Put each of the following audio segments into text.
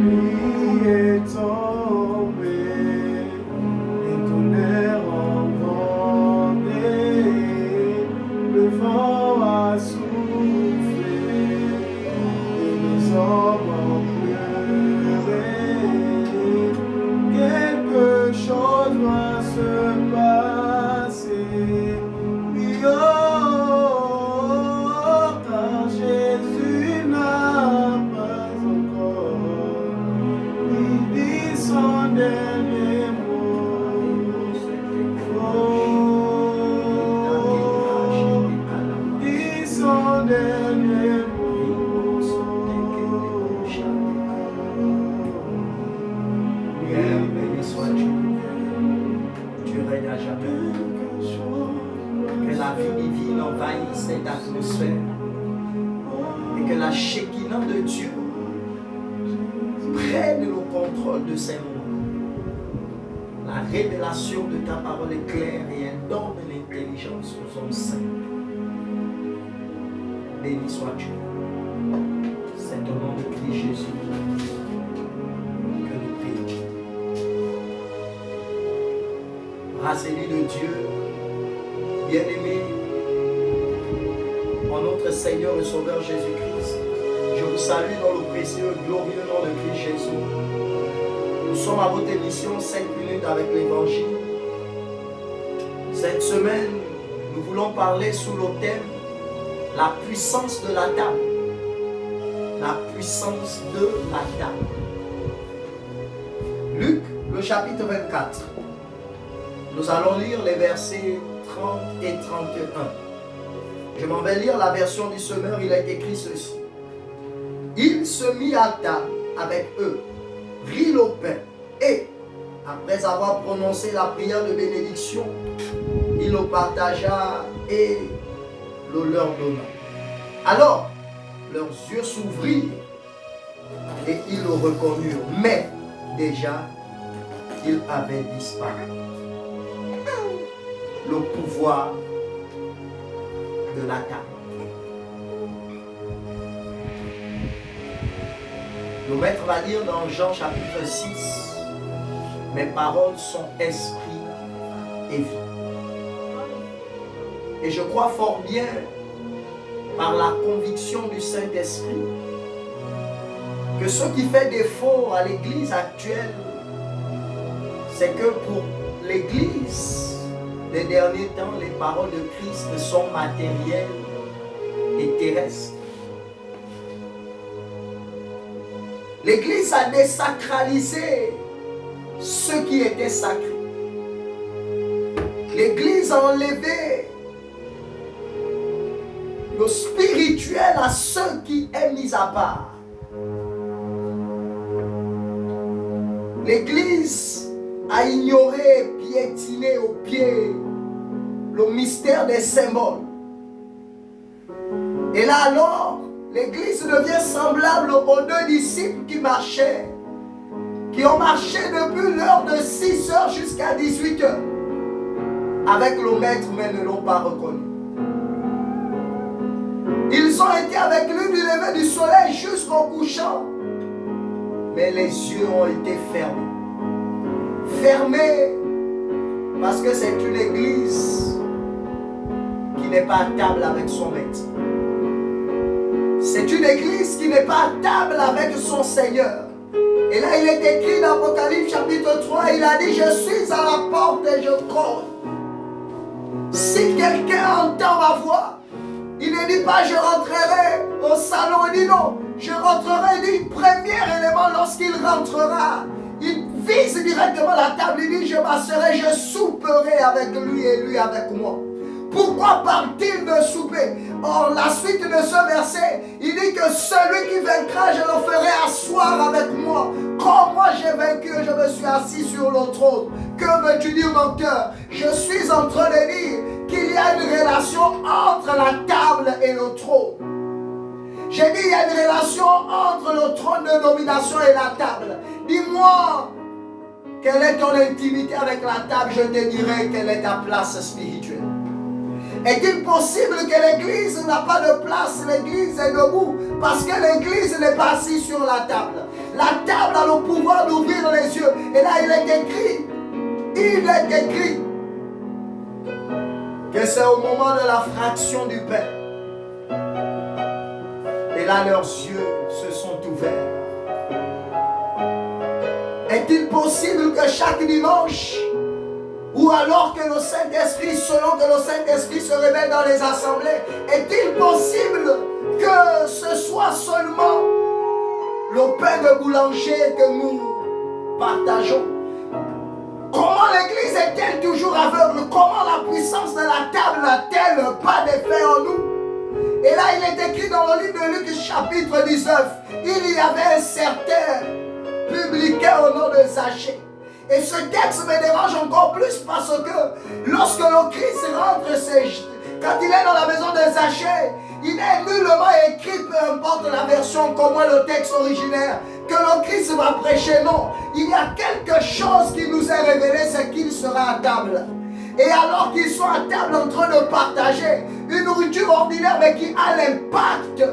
pluie est tombée, les tonnerres entendés, le vent a soufflé, et les hommes ont pleuré. Quelque chose doit se passer. Oh, car Jésus n'a pas encore dit son dernier mot. Oh, dit son dernier mot. Béni sois-tu. Tu règnes à jamais. Que la vie divine envahisse cette atmosphère et que la Shekinah de Dieu prenne le contrôle de ces moments. La révélation de ta parole est claire et elle donne l'intelligence aux hommes saints. Béni sois-tu. C'est au nom de Christ Jésus que nous prions. Grâce élu de Dieu, bien-aimé, en notre Seigneur et Sauveur Jésus-Christ, je vous salue dans le précieux et glorieux nom de Christ Jésus. Nous sommes à votre émission 5 minutes avec l'Évangile. Cette semaine, nous voulons parler sous le thème la puissance de la table. La puissance de la table. Luc, le chapitre 24. Nous allons lire les versets 30 et 31. Je m'en vais lire la version du semeur, il est écrit ceci. Il se mit à table avec eux, prit le pain et, après avoir prononcé la prière de bénédiction, il le partagea et le leur donna. Alors, leurs yeux s'ouvrirent et ils le reconnurent, mais déjà, il avait disparu. Le pouvoir de la table. Le maître va dire dans Jean chapitre 6, mes paroles sont esprit et vie. Et je crois fort bien, par la conviction du Saint-Esprit, que ce qui fait défaut à l'Église actuelle, c'est que pour l'Église, les derniers temps, les paroles de Christ sont matérielles et terrestres. L'Église a désacralisé ce qui était sacré. L'Église a enlevé le spirituel à ce qui est mis à part. L'Église a ignoré, piétiné au pied le mystère des symboles. Et là alors, l'Église devient semblable aux deux disciples qui marchaient, qui ont marché depuis l'heure de 6 heures jusqu'à 18 heures, avec le maître mais ne l'ont pas reconnu. Ils ont été avec lui du lever du soleil jusqu'au couchant, mais les yeux ont été fermés. Fermés parce que c'est une église qui n'est pas à table avec son maître. C'est une église qui n'est pas à table avec son Seigneur. Et là il est écrit dans Apocalypse chapitre 3, il a dit, je suis à la porte et je cogne. Si quelqu'un entend ma voix, il ne dit pas je rentrerai au salon, il dit non, je rentrerai, il dit premier élément lorsqu'il rentrera. Il vise directement la table, il dit je m'asserai, je souperai avec lui et lui avec moi. Pourquoi parle-t-il de souper? Or la suite de ce verset, il dit que celui qui vaincra, je le ferai asseoir avec moi. Comme moi j'ai vaincu, je me suis assis sur le trône. Que veux-tu dire mon cœur? Je suis en train de dire qu'il y a une relation entre la table et le trône. J'ai dit il y a une relation entre le trône de domination et la table. Dis-moi, quelle est ton intimité avec la table? Je te dirai quelle est ta place spirituelle. Est-il possible que l'église n'a pas de place? L'église est debout parce que l'église n'est pas assise sur la table. La table a le pouvoir d'ouvrir les yeux. Et là, il est écrit que c'est au moment de la fraction du pain. Et là, leurs yeux se sont ouverts. Est-il possible que chaque dimanche, ou alors que le Saint-Esprit, selon que le Saint-Esprit se révèle dans les assemblées, est-il possible que ce soit seulement le pain de boulanger que nous partageons? Comment l'Église est-elle toujours aveugle? Comment la puissance de la table n'a-t-elle pas d'effet en nous? Et là, il est écrit dans le livre de Luc, chapitre 19, il y avait un certain publicain au nom de Zachée. Et ce texte me dérange encore plus parce que lorsque le Christ rentre, quand il est dans la maison de Zachée, il n'est nullement écrit, peu importe la version, comme le texte originaire, que le Christ va prêcher. Non, il y a quelque chose qui nous est révélé, c'est qu'il sera à table. Et alors qu'ils sont à table en train de partager une nourriture ordinaire, mais qui a l'impact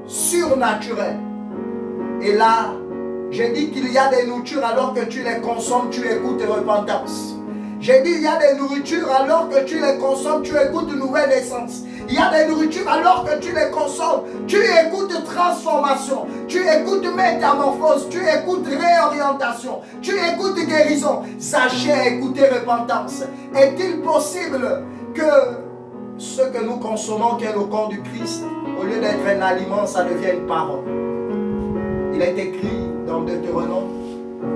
surnaturel. Et là, j'ai dit qu'il y a des nourritures alors que tu les consommes, tu écoutes repentance. J'ai dit il y a des nourritures alors que tu les consommes, tu écoutes nouvelle naissance. Il y a des nourritures alors que tu les consommes, tu écoutes transformation, tu écoutes métamorphose, tu écoutes réorientation, tu écoutes guérison. Sachez écouter repentance. Est-il possible que ce que nous consommons, qui est le corps du Christ, au lieu d'être un aliment, ça devient une parole? Il est écrit dans Deutéronome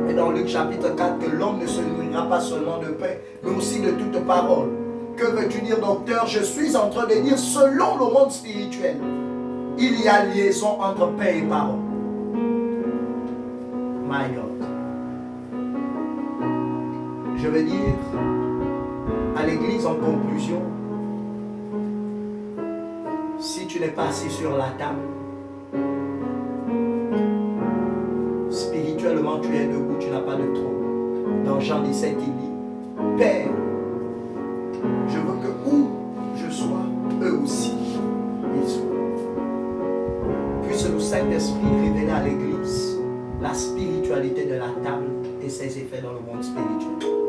et dans Luc chapitre 4 que l'homme ne se nourrira pas seulement de pain, mais aussi de toute parole. Que veux-tu dire, docteur? Je suis en train de dire, selon le monde spirituel, il y a liaison entre pain et parole. My God. Je veux dire à l'église en conclusion, si tu n'es pas assis sur la table, spirituellement tu es debout, tu n'as pas de trône. Dans Jean 17, il dit, Père, je veux que où je sois, eux aussi, ils soient. Puisse le Saint-Esprit révéler à l'église la spiritualité de la table et ses effets dans le monde spirituel.